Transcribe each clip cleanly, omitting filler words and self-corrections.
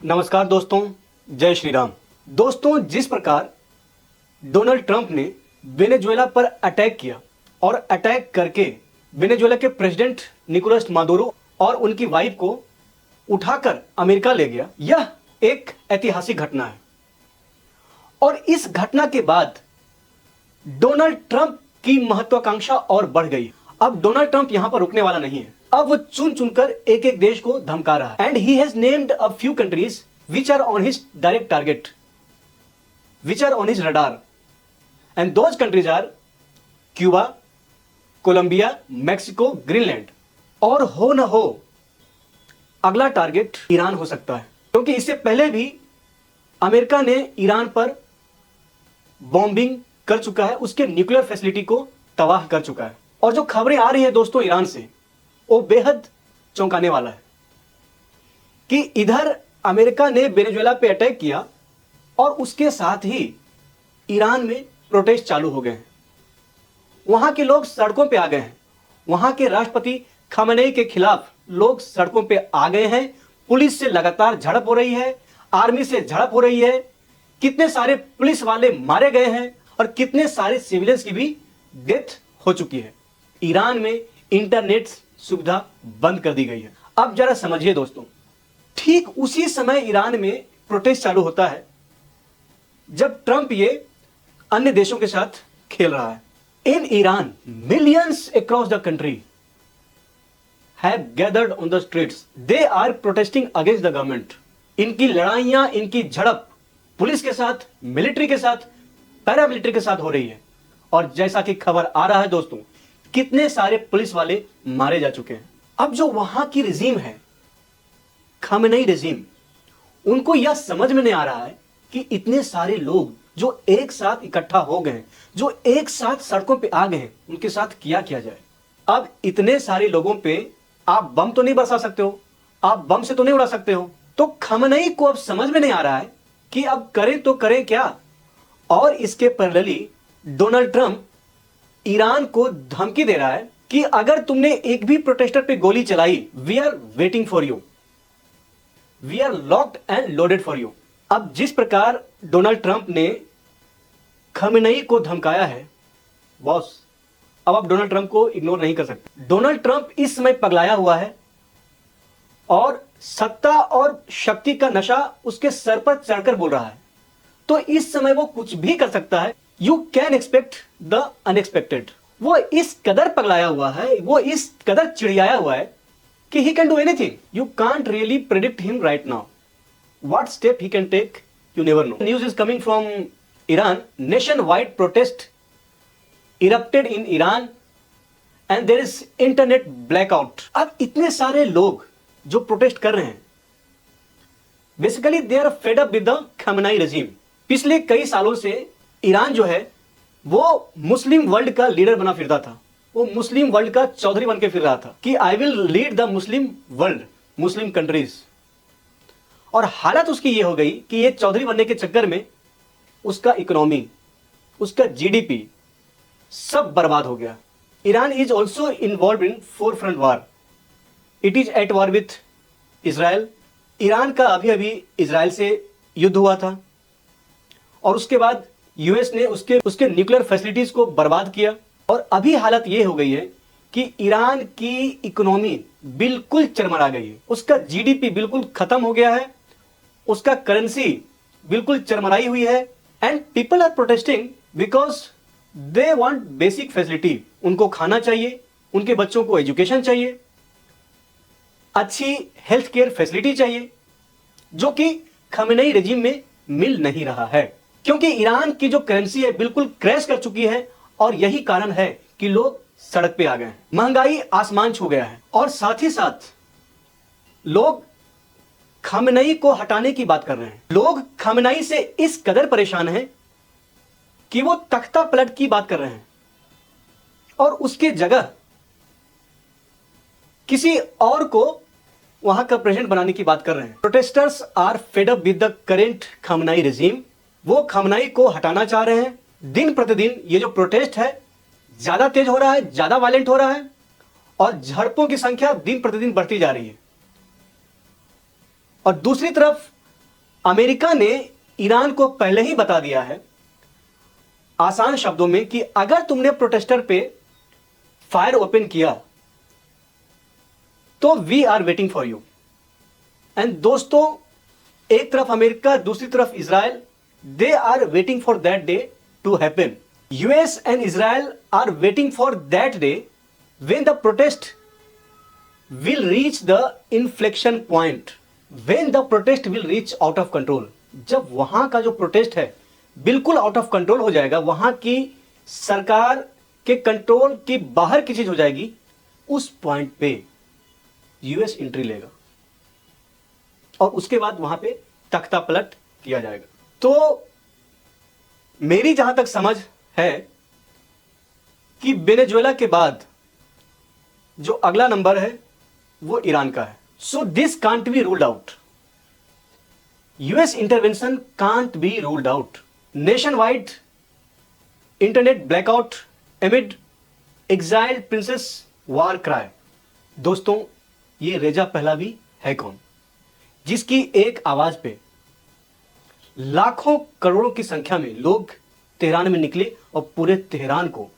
नमस्कार दोस्तों, जय श्री राम। दोस्तों, जिस प्रकार डोनाल्ड ट्रंप ने वेनेजुएला पर अटैक किया और अटैक करके वेनेजुएला के प्रेसिडेंट निकोलस मादुरो और उनकी वाइफ को उठाकर अमेरिका ले गया, यह एक ऐतिहासिक घटना है। और इस घटना के बाद डोनाल्ड ट्रंप की महत्वाकांक्षा और बढ़ गई। अब डोनाल्ड ट्रंप यहां पर रुकने वाला नहीं है, अब वो चुन चुनकर एक एक देश को धमका रहा है। And he has named a few countries which are on his direct target, which are on his radar, and those countries are Cuba, Colombia, Mexico, Greenland. और हो न हो अगला टारगेट ईरान हो सकता है, क्योंकि इससे पहले भी अमेरिका ने ईरान पर बॉम्बिंग कर चुका है, उसके न्यूक्लियर फैसिलिटी को तबाह कर चुका है। और जो खबरें आ रही हैं दोस्तों ईरान से, वो बेहद चौंकाने वाला है कि इधर अमेरिका ने वेनेजुएला पे अटैक किया और उसके साथ ही ईरान में प्रोटेस्ट चालू हो गए हैं। वहां के लोग सड़कों पे आ गए हैं, वहां के राष्ट्रपति खमेनेई के खिलाफ लोग सड़कों पे आ गए हैं। पुलिस से लगातार झड़प हो रही है, आर्मी से झड़प हो रही है, कितने सारे पुलिस वाले मारे गए हैं और कितने सारे सिविलियंस की भी डेथ हो चुकी है। ईरान में इंटरनेट सुविधा बंद कर दी गई है। अब जरा समझिए दोस्तों, ठीक उसी समय ईरान में प्रोटेस्ट चालू होता है जब ट्रंप ये अन्य देशों के साथ खेल रहा है। In Iran millions across the country have gathered on the streets. They are protesting against the government. इनकी लड़ाइयां, इनकी झड़प पुलिस के साथ, मिलिट्री के साथ, पैरामिलिट्री के साथ हो रही है। और जैसा कि खबर आ रहा है दोस्तों, कितने सारे पुलिस वाले मारे जा चुके हैं। अब जो वहां की रिजीम है, खमेनेई रिजीम, उनको यह समझ में नहीं आ रहा है कि इतने सारे लोग जो एक साथ इकट्ठा हो गए, जो एक साथ सड़कों पे आ गए हैं, उनके साथ किया जाए। अब इतने सारे लोगों पे आप बम तो नहीं बरसा सकते हो, आप बम से तो नहीं उड़ा सकते हो। तो खमेनेई को अब समझ में नहीं आ रहा है कि अब करें तो करें क्या। और इसके पैरेलली डोनाल्ड ट्रंप ईरान को धमकी दे रहा है कि अगर तुमने एक भी प्रोटेस्टर पे गोली चलाई, we are waiting for you, we are locked and loaded for you. अब जिस प्रकार डोनाल्ड ट्रंप ने खमेनेई को धमकाया है बॉस, अब आप डोनाल्ड ट्रंप को इग्नोर नहीं कर सकते। डोनाल्ड ट्रंप इस समय पगलाया हुआ है और सत्ता और शक्ति का नशा उसके सर पर चढ़कर बोल रहा है। तो इस समय वो कुछ भी कर सकता है। You can expect the unexpected. वो इस कदर पगलाया हुआ है, वो इस कदर चिड़ियाया हुआ है कि he can do anything. You can't really predict him right now. What step he can take, you never know. News is coming from Iran. Nationwide protest erupted in Iran and there is internet blackout. अब इतने सारे लोग जो protest कर रहे हैं, basically they are fed up with the Khamenei regime. पिछले कई सालों से ईरान जो है वो मुस्लिम वर्ल्ड का लीडर बना फिरता था, वो मुस्लिम वर्ल्ड का चौधरी बन के फिर रहा था कि I will lead the Muslim world, Muslim countries. और हालत उसकी ये हो गई कि ये चौधरी बनने के चक्कर में उसका इकोनॉमी, उसका जीडीपी सब बर्बाद हो गया। Iran is also involve in four front war. It is at war with Israel. Iran का अभी अभी इसराइल से युद्ध हुआ था और उसके बाद यूएस ने उसके न्यूक्लियर फैसिलिटीज को बर्बाद किया। और अभी हालत ये हो गई है कि ईरान की इकोनॉमी बिल्कुल चरमरा गई है, उसका जीडीपी बिल्कुल खत्म हो गया है, उसका करेंसी बिल्कुल चरमराई हुई है। And people are protesting because they want basic facility. उनको खाना चाहिए, उनके बच्चों को एजुकेशन चाहिए, अच्छी हेल्थ केयर फैसिलिटी चाहिए, जो कि खमेनेई रेजिम में मिल नहीं रहा है, क्योंकि ईरान की जो करेंसी है बिल्कुल क्रैश कर चुकी है। और यही कारण है कि लोग सड़क पे आ गए हैं, महंगाई आसमान छू गया है। और साथ ही साथ लोग खमेनेई को हटाने की बात कर रहे हैं। लोग खमेनेई से इस कदर परेशान हैं कि वो तख्ता पलट की बात कर रहे हैं और उसके जगह किसी और को वहां का प्रेसिडेंट बनाने की बात कर रहे हैं। Protesters are fed up with the current Khamenei regime. वो खमेनेई को हटाना चाह रहे हैं। दिन प्रतिदिन ये जो प्रोटेस्ट है ज्यादा तेज हो रहा है, ज्यादा वायलेंट हो रहा है और झड़पों की संख्या दिन प्रतिदिन बढ़ती जा रही है। और दूसरी तरफ अमेरिका ने ईरान को पहले ही बता दिया है आसान शब्दों में कि अगर तुमने प्रोटेस्टर पे फायर ओपन किया तो we are waiting for you. And दोस्तों, एक तरफ अमेरिका, दूसरी तरफ Israel, they are waiting for that day to happen. US and Israel are waiting for that day when the protest will reach the inflection point, when the protest will reach out of control। जब वहां का जो protest है बिल्कुल out of control हो जाएगा, वहां की सरकार के कंट्रोल के बाहर की चीज हो जाएगी, उस पॉइंट पे यूएस एंट्री लेगा और उसके बाद वहां पे तख्ता पलट किया जाएगा। तो मेरी जहां तक समझ है कि वेनेजुएला के बाद जो अगला नंबर है वो ईरान का है। So this can't be ruled out. US intervention can't be ruled out. Nation wide internet blackout एमिड exiled princess war cry. दोस्तों, ये रेजा पहलवी है कौन, जिसकी एक आवाज पे लाखों करोड़ों की संख्या में लोग तेहरान में निकले और पूरे तेहरान को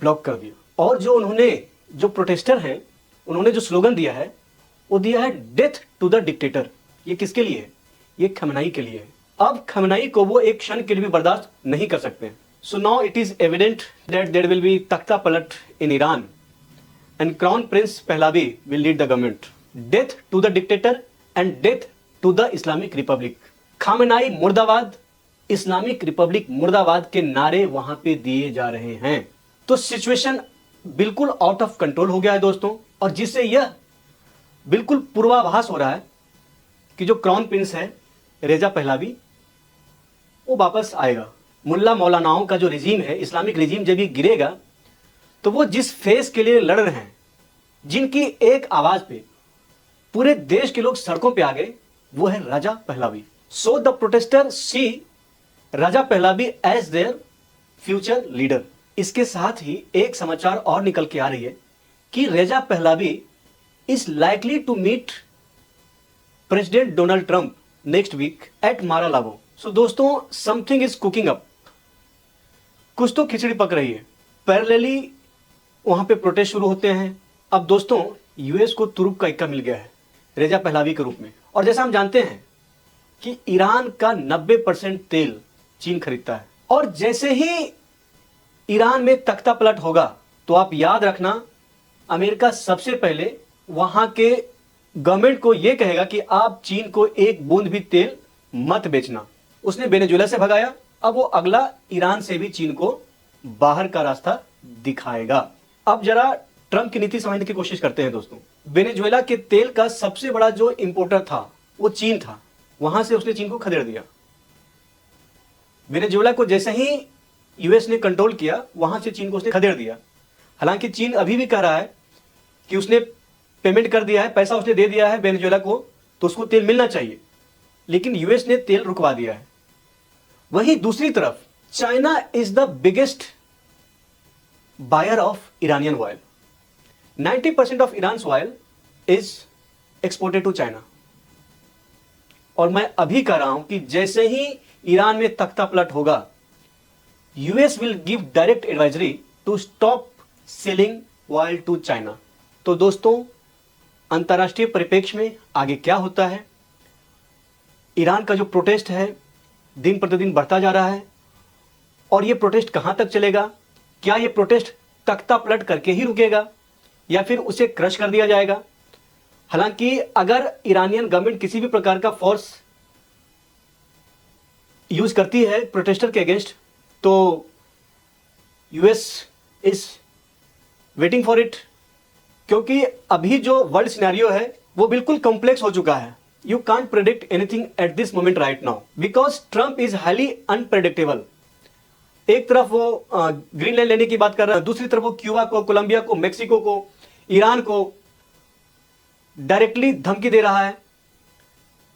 ब्लॉक कर दिया। और जो प्रोटेस्टर हैं, उन्होंने जो स्लोगन दिया है वो दिया है डेथ टू द डिक्टेटर। ये किसके लिए है? ये खमेनेई के लिए है। अब खमेनेई को वो एक क्षण के लिए भी बर्दाश्त नहीं कर सकते। So now it is evident that there will be तख्ता पलट in Iran and crown prince Pahlavi will lead the government. Death to the dictator and death to the Islamic Republic. Khamenei मुर्दाबाद, इस्लामिक रिपब्लिक मुर्दाबाद के नारे वहां पे दिए जा रहे हैं। तो सिचुएशन बिल्कुल आउट ऑफ कंट्रोल हो गया है दोस्तों, और जिससे यह बिल्कुल पूर्वाभास हो रहा है कि जो क्राउन प्रिंस है रेजा पहलावी, वो वापस आएगा। मुल्ला मौलानाओं का जो रिजीम है, इस्लामिक रिजीम, जब ये गिरेगा तो वो जिस फेस के लिए लड़ रहे हैं, जिनकी एक आवाज पे पूरे देश के लोग सड़कों पे आ गए, वो है Reza Pahlavi. So the protester see Reza Pahlavi as their future leader. इसके साथ ही एक समाचार और निकल के आ रही है कि Reza Pahlavi is likely to meet president Donald Trump next week at Mar-a-Lago. सो दोस्तों, समथिंग इज कुकिंग अप। कुछ तो खिचड़ी पक रही है। पैरेलली वहां पे प्रोटेस्ट शुरू होते हैं। अब दोस्तों, यूएस को तुरुप का इक्का मिल गया है रेजा पहलावी के रूप में। और जैसा हम जानते हैं कि ईरान का 90% तेल चीन खरीदता है, और जैसे ही ईरान में तख्ता पलट होगा तो आप याद रखना, अमेरिका सबसे पहले वहां के गवर्नमेंट को यह कहेगा कि आप चीन को एक बूंद भी तेल मत बेचना। उसने वेनेजुएला से भगाया, अब वो अगला ईरान से भी चीन को बाहर का रास्ता दिखाएगा। अब जरा ट्रंप की नीति समझने की कोशिश करते हैं दोस्तों। वेनेजुएला के तेल का सबसे बड़ा जो इंपोर्टर था वो चीन था, वहां से उसने चीन को खदेड़ दिया। वेनेजुएला को जैसे ही यूएस ने कंट्रोल किया, वहां से चीन को उसने खदेड़ दिया। हालांकि चीन अभी भी कह रहा है कि उसने पेमेंट कर दिया है, पैसा उसने दे दिया है वेनेजुएला को, तो उसको तेल मिलना चाहिए, लेकिन यूएस ने तेल रुकवा दिया है। वहीं दूसरी तरफ China is the biggest buyer of Iranian oil. 90% of Iran oil is exported to China. और मैं अभी कह रहा हूं कि जैसे ही ईरान में तख्ता पलट होगा, US will give direct advisory to stop selling oil to China. तो दोस्तों, अंतर्राष्ट्रीय परिप्रेक्ष्य में आगे क्या होता है? ईरान का जो प्रोटेस्ट है दिन प्रतिदिन बढ़ता जा रहा है, और ये प्रोटेस्ट कहां तक चलेगा? क्या ये प्रोटेस्ट तख्ता पलट करके ही रुकेगा या फिर उसे क्रश कर दिया जाएगा? हालांकि अगर ईरानियन गवर्नमेंट किसी भी प्रकार का फोर्स यूज करती है प्रोटेस्टर के अगेंस्ट, तो US is waiting for it, क्योंकि अभी जो वर्ल्ड सिनेरियो है वो बिल्कुल कॉम्प्लेक्स हो चुका है। You can't predict anything at this moment right now because Trump is highly unpredictable. एक तरफ वो ग्रीनलैंड लेने की बात कर रहा है, दूसरी तरफ वो क्यूबा को, कोलंबिया को, मेक्सिको को, ईरान को डायरेक्टली धमकी दे रहा है,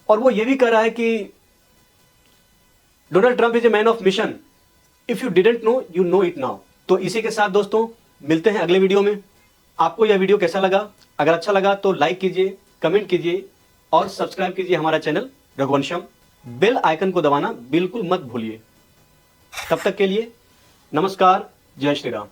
और वो ये भी कह रहा है कि Donald Trump is a man of mission, if you didn't know you know it now. तो इसी के साथ दोस्तों मिलते हैं अगले वीडियो में। आपको यह वीडियो कैसा लगा? अगर अच्छा लगा तो लाइक कीजिए, कमेंट कीजिए और सब्सक्राइब कीजिए हमारा चैनल रघुवंशम बेल आइकन को दबाना बिल्कुल मत भूलिए। तब तक के लिए नमस्कार, जय श्री राम।